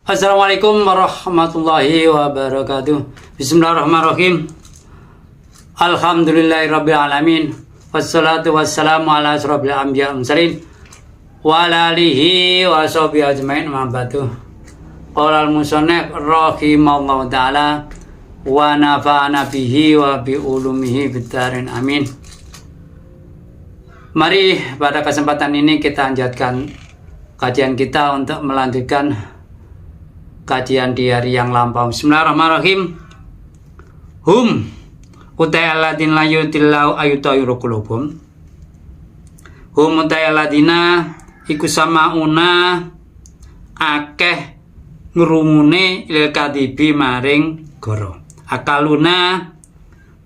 Assalamualaikum warahmatullahi wabarakatuh. Bismillahirrahmanirrahim. Alhamdulillahirabbil alamin. Wassalatu wassalamu ala asyrofil anbiya'i wal mursalin wa ala alihi wa sahbihi ajmain. Ma ba'du. Qala al-musannif rahimallahu taala wa nafa'ana bihi wa bi ulumihi fid dharain amin. Mari pada kesempatan ini kita lanjutkan kajian kita untuk melanjutkan kajian di hari yang lampau. Bismillahirrahmanirrahim. Hum utai alladin la yutillahu ayutayiru qulubum. Hum utai alladina iku samauna akeh ngrungune lil kadibi maring goro. Akaluna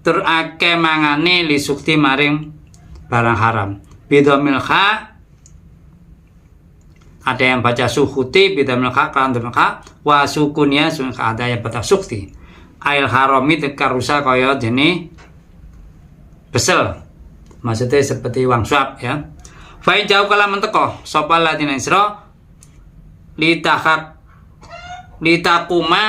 tur akeh mangane li sukti maring barang haram. Bidhamil kha, ada yang baca suhuti bidhamil kha kan kha wa sukunya sun ada yang baca sukti. Ail harami tekarusa kaya dene besel. Maksudnya seperti uang suap ya. Fa jauh kala menteko sapa ladina isra litakuma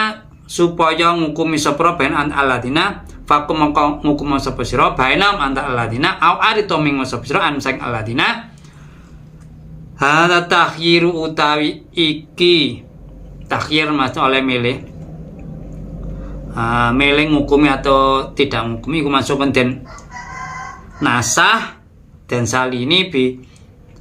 supaya ngukumi sapa ben an aladina fakum mongko ngukum sapa sira bainam anta aladina au arito ming sapa sira an sang aladina. Hada takhyiru utawi iki takhyir maksud oleh milih milih ngukumi atau tidak ngukumi iku masuk den nasah dan salini bi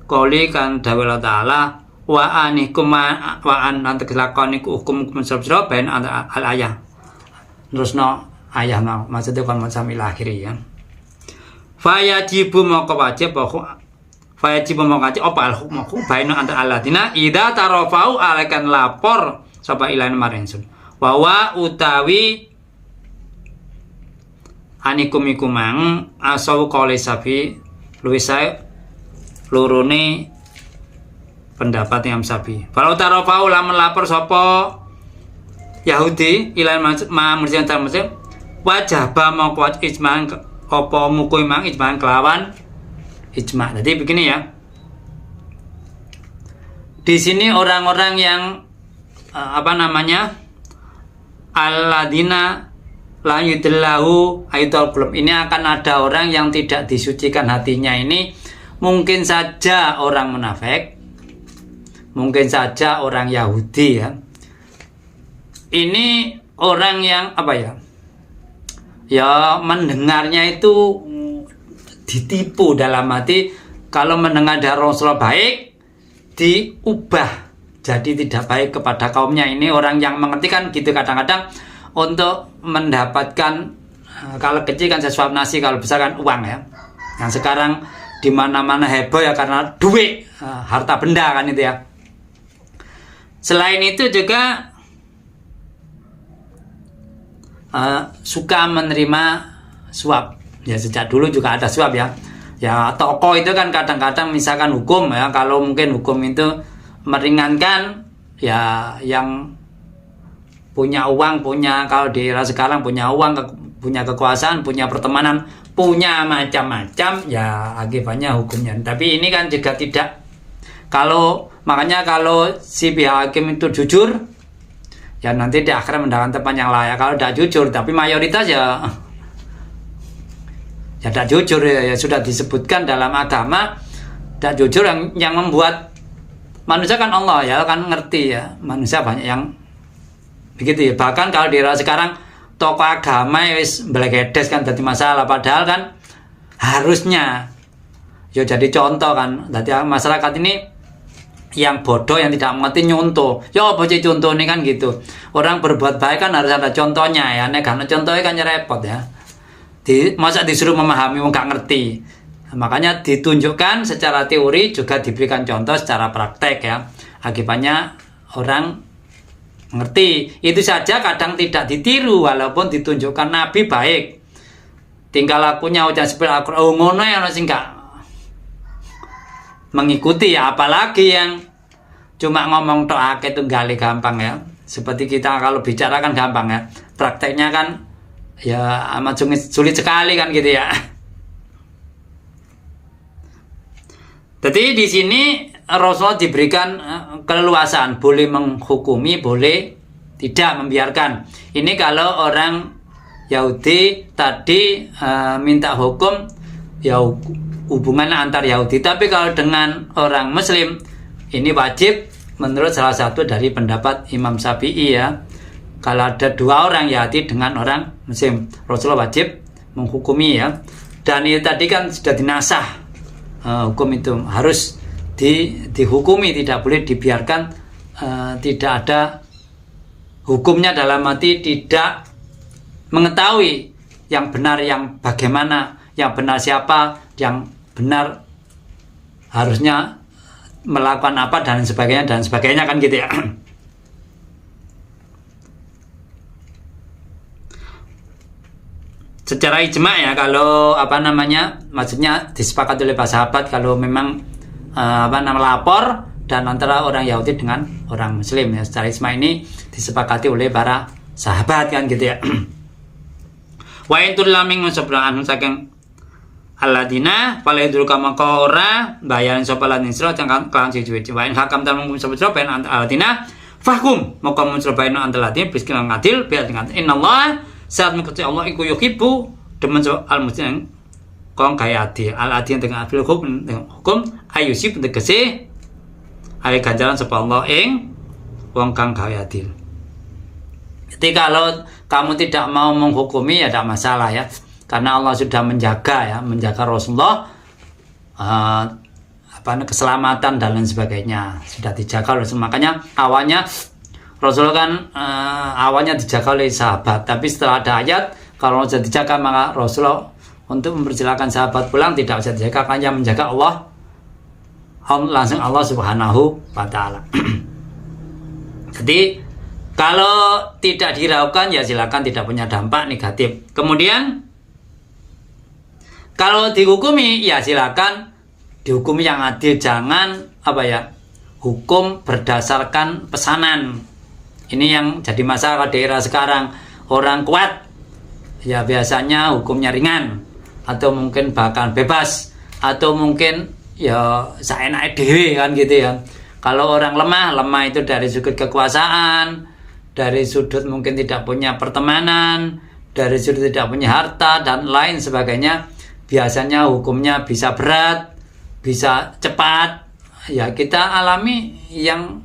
qoli kan dawuh ta'ala wa anikum wa an antakelakon iku hukum sira bain al ayah terusno ayah mau maksudnya kan sampai akhir ya. Fayajibu moko wajib Fayajibu moko wajib apa al hukmu baina anta aladina idza tarafau alakan lapor sapa ilahin maringsun wa utawi anikum iku mang asau qoli sapi luwih sae lurune pendapat yang sapi. Kalau tarafau lamun lapor sapa Yahudi ilahin murjian muslim wajah ba mongko ijma apa ngukui mang ijma kelawan ijma. Jadi begini ya. Di sini orang-orang yang alladina la yudillahu ayatul qulub, ini akan ada orang yang tidak disucikan hatinya. Ini mungkin saja orang munafik, mungkin saja orang Yahudi ya. Ini orang yang ya mendengarnya itu ditipu dalam arti kalau mendengar dari Rasulullah baik diubah jadi tidak baik kepada kaumnya. Ini orang yang mengerti kan gitu kadang-kadang untuk mendapatkan kalau kecil kan sesuap nasi, kalau besar kan uang ya. Yang sekarang di mana-mana heboh ya karena duit, harta benda kan itu ya. Selain itu juga suka menerima suap ya, sejak dulu juga ada suap ya. Ya toko itu kan kadang-kadang misalkan hukum ya, kalau mungkin hukum itu meringankan ya yang punya uang, kalau di era sekarang punya uang, punya kekuasaan, punya pertemanan, punya macam-macam ya akibatnya hukumnya. Tapi ini kan juga tidak, makanya kalau si pihak hakim itu jujur ya nanti di akhirat mendapatkan tempat yang layak. Kalau tidak jujur, tapi mayoritas ya tidak jujur ya, sudah disebutkan dalam agama tidak jujur yang membuat manusia kan Allah ya, kan ngerti ya, manusia banyak yang begitu ya. Bahkan kalau di era sekarang tokoh agama ya wis belegedes kan jadi masalah, padahal kan harusnya ya jadi contoh kan. Jadi masyarakat ini yang bodoh, yang tidak mengerti nyontoh. Ya apa sih contoh ini kan gitu. Orang berbuat baik kan harus ada contohnya ya. Karena contohnya kan repot ya. Masa disuruh memahami nggak ngerti. Makanya ditunjukkan secara teori juga diberikan contoh secara praktek ya. Akibatnya orang ngerti. Itu saja kadang tidak ditiru walaupun ditunjukkan Nabi baik. Tinggal lakunya udah seperti Al-Qur'an. Oh ngono ya sing nggak mengikuti ya, apalagi yang cuma ngomong doa itu gali gampang ya. Seperti kita kalau bicara kan gampang ya, prakteknya kan ya amat sulit sekali kan gitu ya. Jadi di sini Rasulullah diberikan keleluasaan, boleh menghukumi, boleh tidak membiarkan. Ini kalau orang Yahudi tadi minta hukum, ya hubungan antar Yahudi. Tapi kalau dengan orang Muslim, ini wajib menurut salah satu dari pendapat Imam Syafi'i ya. Kalau ada dua orang Yahudi dengan orang Muslim, Rasulullah wajib menghukumi ya. Dan itu tadi kan sudah dinasah, hukum itu harus dihukumi, tidak boleh dibiarkan, tidak ada hukumnya, dalam arti tidak mengetahui yang benar, yang bagaimana, yang benar siapa, yang benar harusnya melakukan apa dan sebagainya kan gitu ya. Secara ijma ya, kalau maksudnya disepakati oleh para sahabat, kalau memang lapor dan antara orang Yahudi dengan orang Muslim ya, secara ijma ini disepakati oleh para sahabat kan gitu ya. Wa intul laming sabraan saking aladina palaidur kama ora bayaran sapa lan isra kang suci wa in hakam ta mung sapa ben aladina fahkum maka muncul baino antaladina biskin ngadil biar dengan innallaha saat mengikuti Allah iku yuhibbu demen al muslimin kong kaya adil al adil dengan adil hukum ayusi tegese ale ganjaran sapa Allah ing wong kang kaya adil. Jadi kalau kamu tidak mau menghukumi ya tidak masalah ya, karena Allah sudah menjaga Rasulullah keselamatan dan lain sebagainya sudah dijaga oleh semua. Makanya awalnya Rasulullah kan awalnya dijaga oleh sahabat, tapi setelah ada ayat kalau sudah dijaga maka Rasulullah untuk mempersilakan sahabat pulang tidak bisa dijaga, hanya menjaga Allah langsung Allah Subhanahu wa taala. Jadi kalau tidak diraukan ya silakan, tidak punya dampak negatif. Kemudian kalau dihukumi ya silakan dihukumi yang adil, jangan hukum berdasarkan pesanan. Ini yang jadi masalah di era sekarang. Orang kuat ya biasanya hukumnya ringan atau mungkin bahkan bebas atau mungkin ya seenake dhewe kan gitu ya. Kalau orang lemah itu dari sudut kekuasaan, dari sudut mungkin tidak punya pertemanan, dari sudut tidak punya harta dan lain sebagainya, biasanya hukumnya bisa berat, bisa cepat. Ya kita alami yang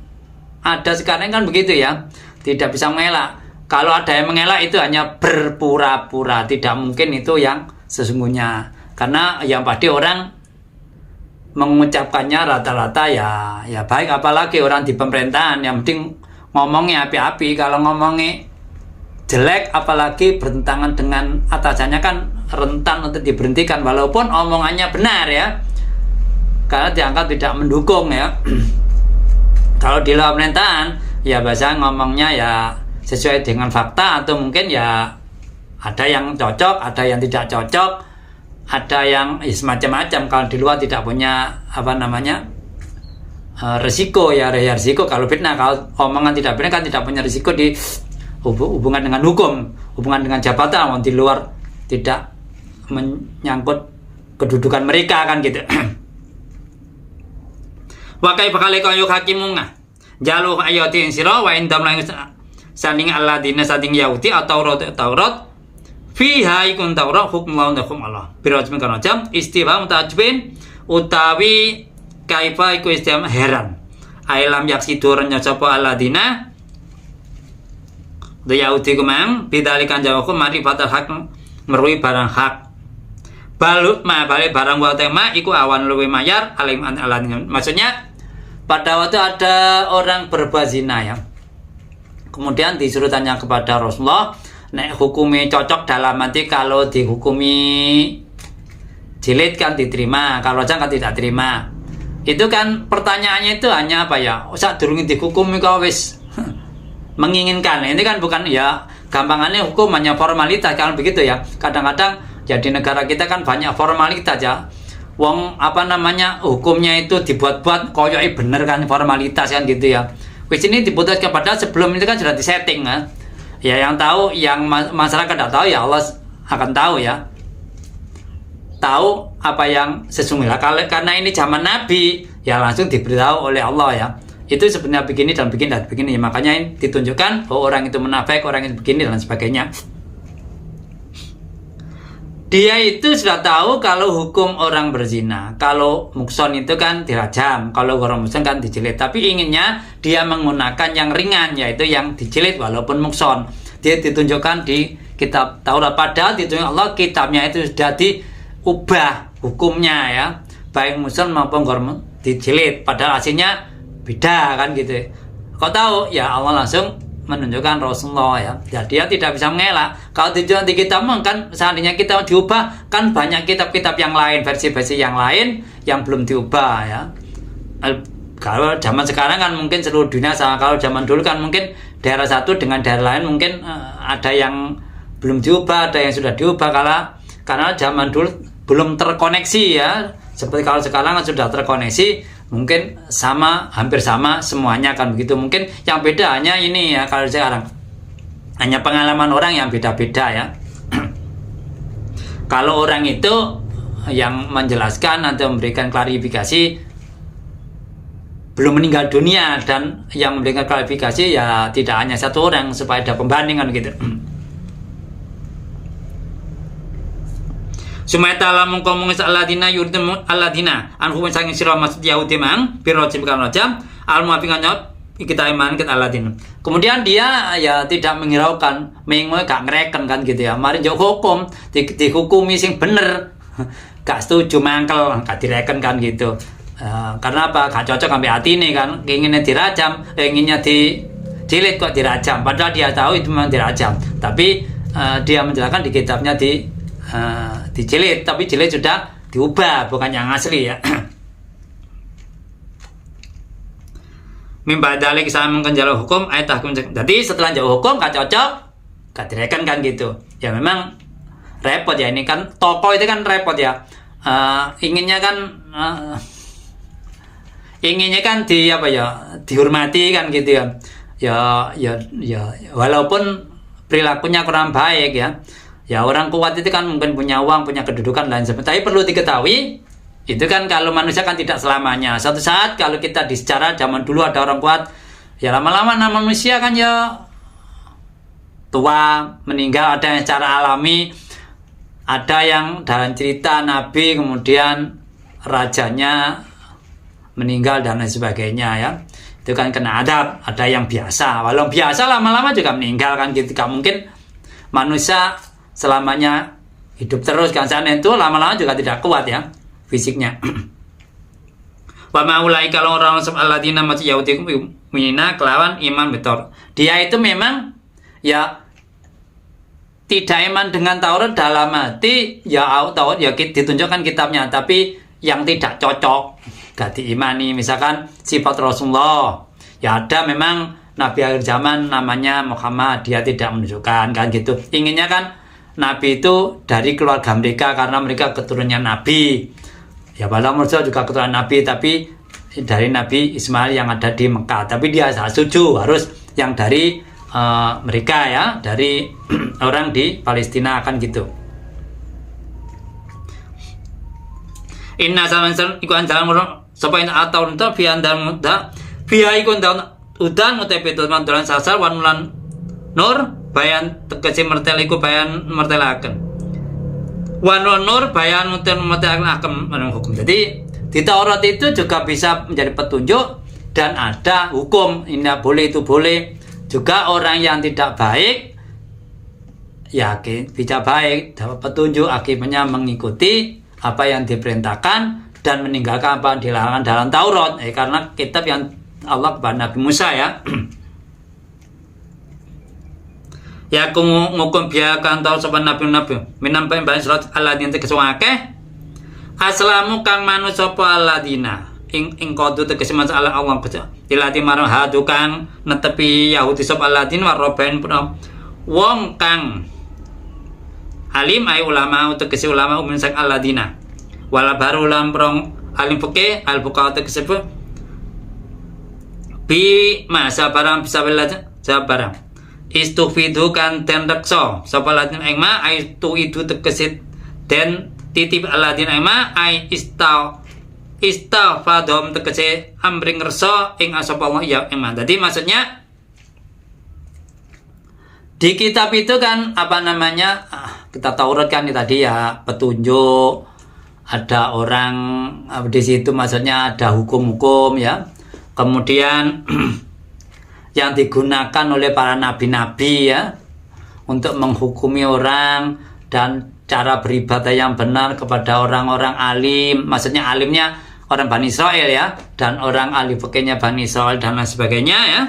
ada sekarang kan begitu ya, tidak bisa mengelak. Kalau ada yang mengelak itu hanya berpura-pura, tidak mungkin itu yang sesungguhnya. Karena yang pasti orang mengucapkannya rata-rata ya baik, apalagi orang di pemerintahan yang penting ngomongnya api-api. Kalau ngomongnya jelek apalagi bertentangan dengan atasannya kan rentan untuk diberhentikan walaupun omongannya benar ya, karena dianggap tidak mendukung ya. Kalau di luar pemerintahan ya biasa ngomongnya ya sesuai dengan fakta, atau mungkin ya ada yang cocok, ada yang tidak cocok, ada yang semacam-macam. Kalau di luar tidak punya resiko ya resiko. Kalau fitnah, kalau omongan tidak benar kan tidak punya resiko di hubungan dengan hukum, hubungan dengan jabatan. Di luar tidak menyangkut kedudukan mereka kan gitu. Wa kaifa kalika yuhakimunga jalu ayati sira wa indam lang saning alladina saning Yahudi atau Taurat fiha ikun Taurat hukum Allah birajmi kana jam istiwa mutajbin utawi kaifa iku istiwa heran ailam yaksidur nyapa alladina Yahudi kumang bidalikan jawakum mari batal hak merui barang hak balut balik barang wa tema iku awan luwe mayar alim aladina. Maksudnya pada waktu ada orang berbuat zina ya, kemudian disuruh tanya kepada Rasulullah, nek hukumi cocok dalam arti kalau dihukumi jilid kan diterima, kalau jangan tidak terima. Itu kan pertanyaannya itu hanya usah durungi dihukumi kau wis menginginkan. Ini kan bukan ya, gampangannya hukum hanya formalitas kan begitu ya. Kadang-kadang jadi negara kita kan banyak formalitas ya. Wong hukumnya itu dibuat-buat koyoi bener kan, formalitas kan gitu ya. Wis ini diputus kepada sebelum itu kan sudah disetting kan. Ya yang tahu, yang masyarakat tidak tahu ya Allah akan tahu ya. Tahu apa yang sesungguhnya. Karena ini zaman Nabi, ya langsung diberitahu oleh Allah ya. Itu sebenarnya begini dan begini dan begini. Makanya ditunjukkan bahwa orang itu munafik, orang itu begini dan sebagainya. Dia itu sudah tahu kalau hukum orang berzina. Kalau mukson itu kan dirajam, kalau orang mukson kan dijilid. Tapi inginnya dia menggunakan yang ringan, yaitu yang dijilid walaupun mukson. Dia ditunjukkan di kitab Taurat. Padahal ditunjukkan Allah kitabnya itu sudah diubah hukumnya ya, baik mukson maupun orang dijilid. Padahal hasilnya beda kan gitu. Kau tahu ya, Allah langsung menunjukkan Rasulullah ya. Ya dia tidak bisa mengelak. Kalau ditunjukkan di kitab kan seandainya kita diubah, kan banyak kitab-kitab yang lain, versi-versi yang lain yang belum diubah ya. Kalau zaman sekarang kan mungkin seluruh dunia sama. Kalau zaman dulu kan mungkin daerah satu dengan daerah lain mungkin ada yang belum diubah, ada yang sudah diubah karena zaman dulu belum terkoneksi ya. Seperti kalau sekarang kan sudah terkoneksi, mungkin sama, hampir sama semuanya kan begitu. Mungkin yang beda hanya ini ya, kalau sekarang hanya pengalaman orang yang beda-beda ya. Kalau orang itu yang menjelaskan atau memberikan klarifikasi belum meninggal dunia, dan yang memberikan klarifikasi ya tidak hanya satu orang supaya ada pembandingan gitu. Sumata lamun komong saladina yurdemu aladina anhu sanging sira maksud Yahudi mang birojim kan rajam al muafiqan kita iman kita aladin. Kemudian dia ya tidak menghiraukan, mengoy gak ngereken kan gitu ya. Mari njuk hukum dihukumi sing bener. Gak setuju mangkel, gak direken kan gitu. Karena apa? Gak cocok sampai hati ini kan. Inginnya dirajam, inginnya dijilid kok dirajam. Padahal dia tahu itu memang dirajam. Tapi dia menjelaskan di kitabnya dijilid, tapi jilid sudah diubah, bukan yang asli ya. Mimba dalik sama mengenjalo hukum ayat tahkim. Jadi setelah jauh hukum gak cocok, gak direken kan gitu. Ya memang repot ya, ini kan tokoh itu kan repot ya. Inginnya kan di apa ya, dihormati kan gitu ya. Ya walaupun perilakunya kurang baik ya. Ya orang kuat itu kan mungkin punya uang, punya kedudukan dan sebagainya. Tapi perlu diketahui, itu kan kalau manusia kan tidak selamanya. Suatu saat kalau kita di sejarah zaman dulu ada orang kuat, ya lama-lama manusia kan ya tua, meninggal, ada yang secara alami, ada yang dalam cerita Nabi kemudian rajanya meninggal dan lain sebagainya ya. Itu kan kena adab. Ada yang biasa, walau biasa lama-lama juga meninggal kan gitu. Gak mungkin manusia selamanya hidup terus kan, sana itu lama-lama juga tidak kuat ya fisiknya. Wa maulai kalau orang alladzina masih Yahudi mina kelawan iman betul. Dia itu memang ya tidak iman dengan Taurat dalam arti ya Taurat ya ditunjukkan kitabnya, tapi yang tidak cocok gak diimani. Misalkan sifat Rasulullah ya ada memang Nabi akhir zaman namanya Muhammad, dia tidak menunjukkan kan gitu. Inginnya kan Nabi itu dari keluarga mereka karena mereka keturunannya Nabi. Ya padahal Musa juga keturunan Nabi, tapi dari Nabi Ismail yang ada di Mekah. Tapi dia setuju harus yang dari mereka ya, dari orang di Palestina kan gitu. Inna saman iku andalan sapa ina atau ento fi andal muda fi iku andal udan utepe dolan sasar wanulan nur bayan tegese mertel iku bayan mertelaken. Wanul nur bayan mertelaken akem hukum. Jadi di Taurat itu juga bisa menjadi petunjuk dan ada hukum, ini boleh itu boleh. Juga orang yang tidak baik ya bisa baik, dapat petunjuk akibatnya mengikuti apa yang diperintahkan dan meninggalkan apa yang dilarang dalam Taurat. Karena kitab yang Allah kepada Nabi Musa ya. Ya aku ngukum biakan tau sopan nabi-nabi minampai bahan surat aladin tegesi wakeh aslamu kang manu sopa aladina ing kodu tegesi masalah Allah dilati marang hadu kang netepi Yahudi sopa aladin warrobain pun wong kang alim ay ulama tegesi ulama umin sak aladina wala baru lamprong alim fuke al buka tegesi bi masa barang bisa belajar barang istufidu kan ten rekso sapa ladin ing ma ai tu itu tegesit den titip aladin ing ma ai istau istafadhum tegese amring ngersa ing asapa Allah ya iman. Jadi maksudnya di kitab itu kan apa namanya, kita Taurat kan tadi ya petunjuk, ada orang di situ maksudnya ada hukum-hukum ya. Kemudian yang digunakan oleh para nabi-nabi ya untuk menghukumi orang dan cara beribadah yang benar kepada orang-orang alim, maksudnya alimnya orang Bani Israel ya, dan orang ahli fikihnya Bani Israel dan lain sebagainya ya.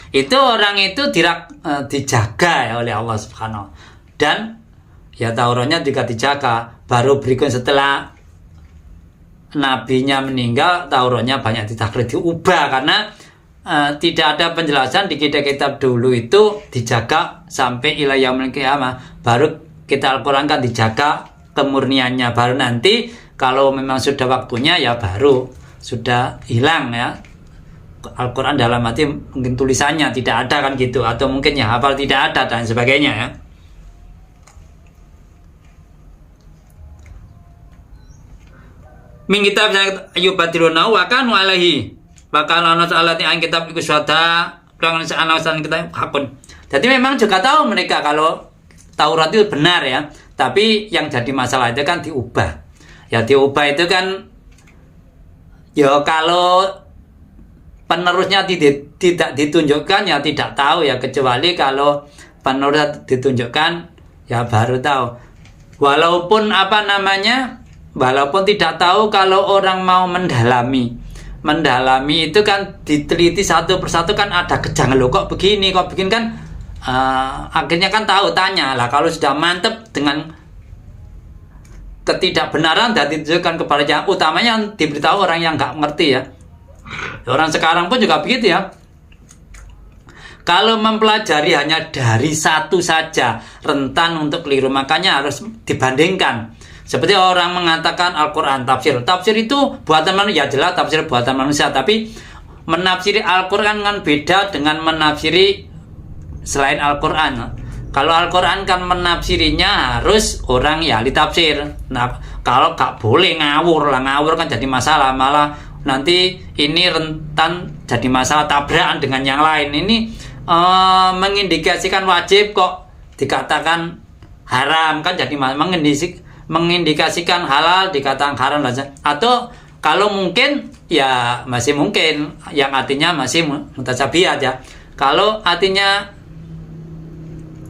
Itu orang itu dijaga ya oleh Allah Subhanahu. Dan ya Tauratnya juga dijaga. Baru berikut setelah nabinya meninggal, Tauratnya banyak ditakrif, diubah karena tidak ada penjelasan di kitab-kitab dulu itu dijaga sampai ila yaumil qiyamah. Baru kita Al-Quran kan dijaga kemurniannya, baru nanti kalau memang sudah waktunya ya baru sudah hilang ya Al-Quran, dalam arti mungkin tulisannya tidak ada kan gitu, atau mungkin ya hafal tidak ada dan sebagainya ya. Min kitab ayubatiluna wa kanu alaihi wa kana alati an kitab iku syuhada dan ana-ana kita hakun. Jadi memang juga tahu mereka kalau Taurat itu benar ya, tapi yang jadi masalah itu kan diubah. Ya diubah itu kan ya kalau penerusnya tidak ditunjukkan ya tidak tahu ya, kecuali kalau penerus ditunjukkan ya baru tahu. Walaupun apa namanya, walaupun tidak tahu, kalau orang mau mendalami itu kan diteliti satu persatu kan ada kejangan, loh kok begini kan akhirnya kan tahu, tanya lah. Kalau sudah mantep dengan ketidakbenaran dan ditunjukkan kepada yang utamanya, diberitahu orang yang nggak ngerti ya. Orang sekarang pun juga begitu ya. Kalau mempelajari hanya dari satu saja, rentan untuk keliru. Makanya harus dibandingkan. Seperti orang mengatakan Al-Quran tafsir itu buatan manusia, ya jelas tafsir buatan manusia, tapi menafsiri Al-Quran kan beda dengan menafsiri selain Al-Quran. Kalau Al-Quran kan menafsirinya harus orang ya ahli tafsir. Nah, kalau gak boleh ngawur kan jadi masalah, malah nanti ini rentan jadi masalah tabrakan dengan yang lain. Ini mengindikasikan wajib kok dikatakan haram, kan jadi mengindikasikan halal dikatakan haram saja. Atau kalau mungkin ya masih mungkin yang artinya masih mutasyabihat ya. Kalau artinya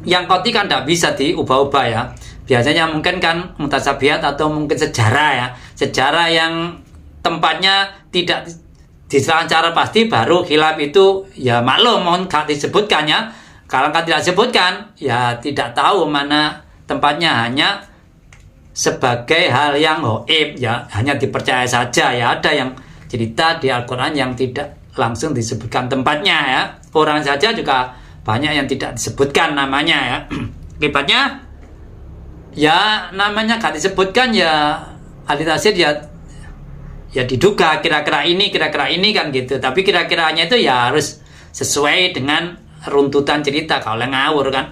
yang qat'i kan tidak bisa diubah-ubah ya. Biasanya mungkin kan mutasyabihat atau mungkin sejarah ya. Sejarah yang tempatnya tidak secara pasti, baru khilaf itu ya maklum mohon gak disebutkan ya. Kalau kan tidak disebutkan ya tidak tahu mana tempatnya, hanya sebagai hal yang gaib ya, hanya dipercaya saja ya. Ada yang cerita di Al-Quran yang tidak langsung disebutkan tempatnya ya. Orang saja juga banyak yang tidak disebutkan namanya ya. Akibatnya ya namanya gak disebutkan ya, ahli tafsir ya diduga kira-kira ini kan gitu. Tapi kira-kiranya itu ya harus sesuai dengan runtutan cerita, kalau ngawur kan.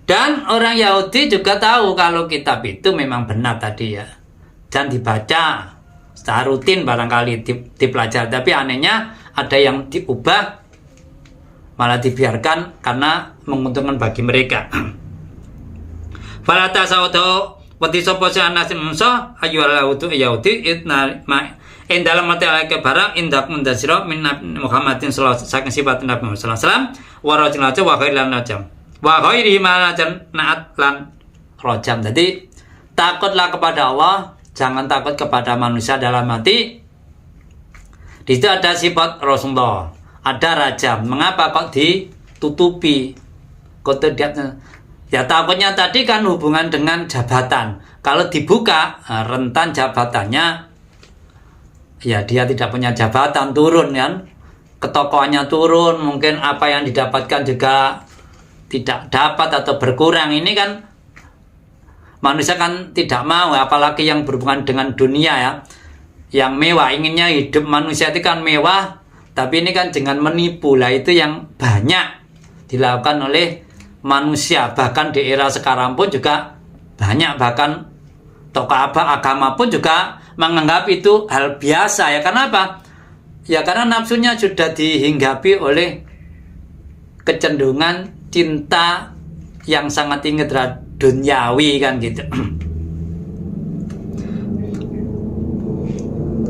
Dan orang Yahudi juga tahu kalau kitab itu memang benar tadi ya, dan dibaca secara rutin barangkali dipelajari. Tapi anehnya ada yang diubah malah dibiarkan karena menguntungkan bagi mereka. Fala tasawudu wa tisopose anasim musa ayyuhallahu Yahudi itna in dalam mati alaihi barang indak mundasira min Muhammadin sallallahu alaihi wasallam, sifat Nabi Muhammad sallallahu alaihi wasallam wa rajulun wa khairan najam wa ghairihi malajan naat lan rajam. Jadi takutlah kepada Allah, jangan takut kepada manusia. Dalam hati di situ ada sifat Rasulullah, ada rajam. Mengapa kok ditutupi? Kok tidak? Ya takutnya tadi kan hubungan dengan jabatan. Kalau dibuka rentan jabatannya, ya dia tidak punya jabatan, turun kan, ketokohannya turun, mungkin apa yang didapatkan juga tidak dapat atau berkurang. Ini kan manusia kan tidak mau, apalagi yang berhubungan dengan dunia ya, yang mewah. Inginnya hidup manusia itu kan mewah, tapi ini kan dengan menipu lah, itu yang banyak dilakukan oleh manusia, bahkan di era sekarang pun juga banyak, bahkan tokoh agama pun juga menganggap itu hal biasa ya. Karena apa? Ya karena nafsunya sudah dihinggapi oleh kecenderungan cinta yang sangat tinggi terhadap duniawi kan gitu.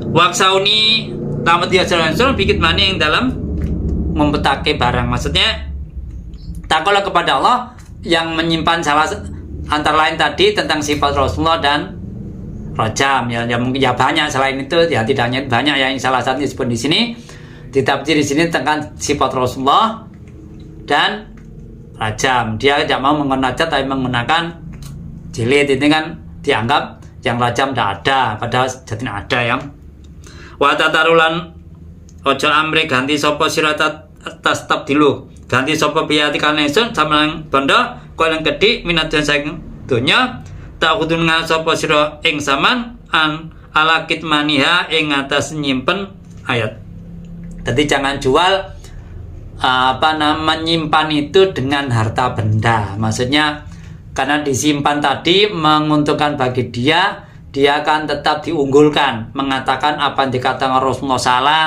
Waksauni tamat dia jalan bikin mana yang dalam mempetake barang, maksudnya takutlah kepada Allah yang menyimpan salah antara lain tadi tentang sifat Rasulullah dan rajam ya, mungkin ya banyak selain itu ya, tidak hanya banyak yang salah satu disebut di sini, ditafsir di sini tentang sifat Rasulullah dan rajam. Dia tidak mau menggunakan tapi menggunakan jilid, ini kan dianggap yang rajam tidak ada, padahal jadinya ada ya. Wa tatarulan ojo amri ganti sopo siratat tas tabdilu, ganti sopo biyati kanesun sama yang bondo yang gede minat dan sayang dunya tak kudun ngal sopo siro ing saman an ala kitmaniha ing atas nyimpen ayat. Jadi jangan jual menyimpan itu dengan harta benda, maksudnya karena disimpan tadi menguntungkan bagi dia akan tetap diunggulkan, mengatakan apa yang dikatakan Rasulullah salah,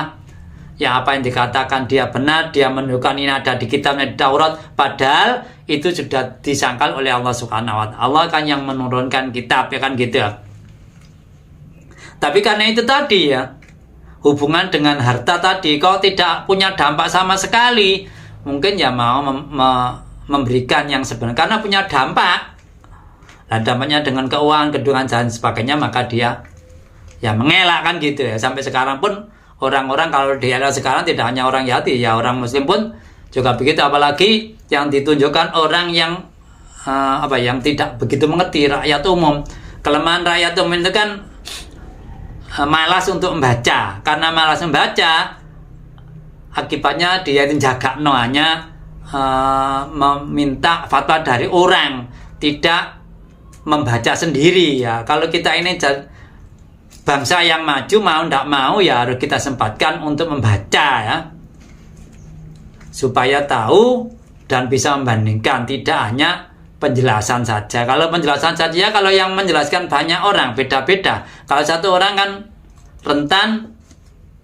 ya apa yang dikatakan dia benar, dia menunjukkan ini ada di kitabnya di Taurat, padahal itu sudah disangkal oleh Allah Subhanahu wa Ta'ala. Allah kan yang menurunkan kitab ya kan gitu ya. Tapi karena itu tadi ya, hubungan dengan harta tadi kalau tidak punya dampak sama sekali, mungkin ya mau memberikan yang sebenarnya karena punya dampak. Nah, dampaknya dengan keuangan, kedungan dan sebagainya, maka dia ya mengelakkan gitu ya. Sampai sekarang pun orang-orang kalau di era sekarang tidak hanya orang Yahudi ya, orang Muslim pun juga begitu, apalagi yang ditunjukkan orang yang yang tidak begitu mengerti, rakyat umum. Kelemahan rakyat umum itu kan malas untuk membaca. Karena malas membaca, akibatnya dia jaga hanya meminta fatwa dari orang, tidak membaca sendiri ya. Kalau kita ini bangsa yang maju, mau tidak mau ya harus kita sempatkan untuk membaca ya, supaya tahu dan bisa membandingkan, tidak hanya penjelasan saja. Kalau penjelasan saja, kalau yang menjelaskan banyak orang beda-beda. Kalau satu orang kan rentan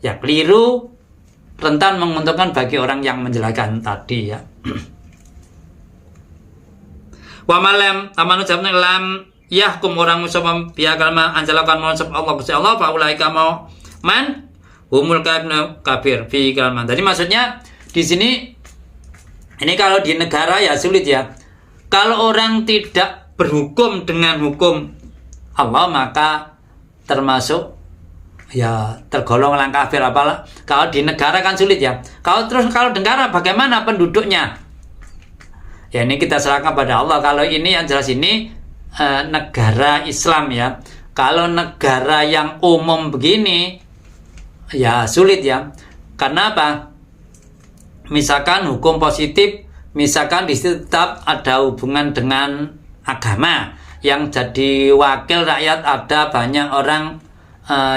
ya keliru, rentan menguntungkan bagi orang yang menjelaskan tadi ya. Wa malam amanu sabna lam yahkum orang musabam biya kalma anjalakan mansab Allah Gusti Allah fa ulaika mau man humul kafir fi kalma. Jadi maksudnya di sini ini kalau di negara ya sulit ya. Kalau orang tidak berhukum dengan hukum Allah maka termasuk ya tergolong orang kafir. Apalah kalau di negara kan sulit ya. Kalau negara bagaimana penduduknya? Ya ini kita serahkan pada Allah. Kalau ini yang jelas ini negara Islam ya. Kalau negara yang umum begini ya sulit ya. Karena apa? Misalkan hukum positif, misalkan di situ tetap ada hubungan dengan agama, yang jadi wakil rakyat ada banyak orang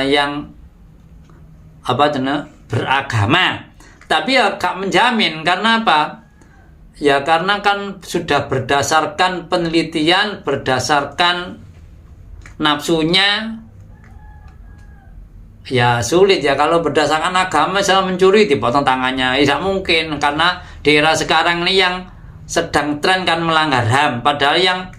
yang beragama. Tapi ya gak menjamin. Karena apa? Ya karena kan sudah berdasarkan penelitian, berdasarkan nafsunya, ya sulit ya. Kalau berdasarkan agama saya mencuri dipotong tangannya, tidak mungkin. Karena di era sekarang ini yang sedang tren kan melanggar HAM, padahal yang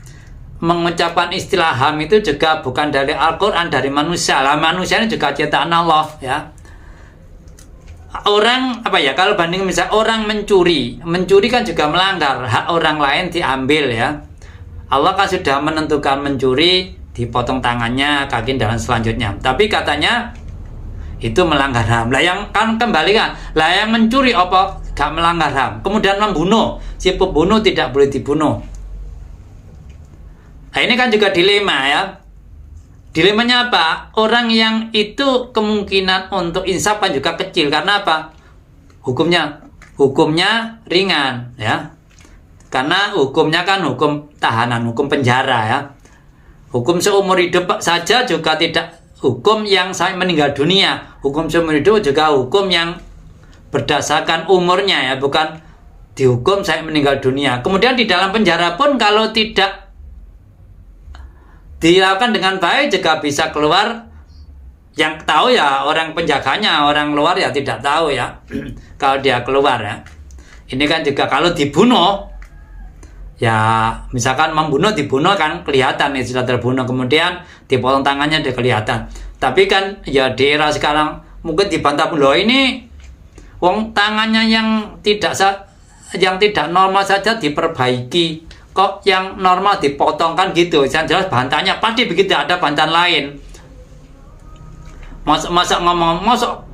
mengucapkan istilah HAM itu juga bukan dari Al-Quran, dari manusia lah. Manusia ini juga ciptaan Allah ya. Orang kalau banding misalnya orang mencuri kan juga melanggar hak orang lain, diambil ya. Allah kan sudah menentukan mencuri dipotong tangannya, kaki dan selanjutnya. Tapi katanya itu melanggar HAM. Lah yang kan kembali kan, lah yang mencuri apa gak melanggar HAM. Kemudian membunuh, si pembunuh tidak boleh dibunuh. Nah ini kan juga dilema ya. Dilemanya apa? Orang yang itu kemungkinan untuk insaf kan juga kecil. Karena apa? Hukumnya ringan ya. Karena hukumnya kan hukum tahanan, hukum penjara ya. Hukum seumur hidup saja juga tidak hukum yang sampai meninggal dunia. Hukum seumur hidup juga hukum yang berdasarkan umurnya ya, bukan dihukum saya meninggal dunia. Kemudian di dalam penjara pun kalau tidak dilakukan dengan baik juga bisa keluar. Yang tahu ya orang penjaganya, orang luar ya tidak tahu ya kalau dia keluar ya. Ini kan juga kalau dibunuh ya, misalkan dibunuh kan kelihatan ya sudah terbunuh, kemudian dipotong tangannya dia kelihatan. Tapi kan ya di era sekarang mungkin dibantah loh, ini wong tangannya yang tidak normal saja diperbaiki, kok yang normal dipotong kan gitu. Yang jelas bantahnya pasti begitu, ada bantahan lain. Masa ngomong,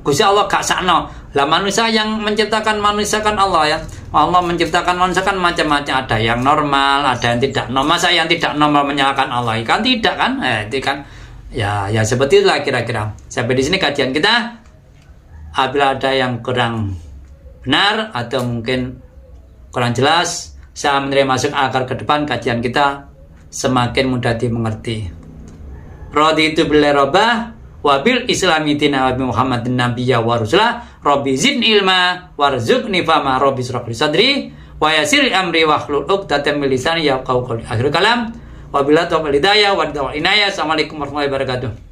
Gusti Allah gak sakno. Lah manusia yang menciptakan manusia kan Allah ya. Allah menciptakan manusia kan macam-macam, ada yang normal, ada yang tidak normal. Masa yang tidak normal menyalahkan Allah? Kan tidak kan? Itu kan ya seperti itulah kira-kira. Sampai di sini kajian kita. Apabila ada yang kurang benar atau mungkin kurang jelas, saya menerima masuk agar ke depan kajian kita semakin mudah dimengerti. Raditu billahi robah wabil islami dina wabi muhammadin nabiyya wa rasulah rabbi zidni ilma warzuqni fahma rabbi shrah li sadri wa yassir amri wahlul 'uqdatam min lisani yafqahu qawli. Akhirul kalam wabillahi taufiq wal hidayah wa inayah. Assalamualaikum warahmatullahi wabarakatuh.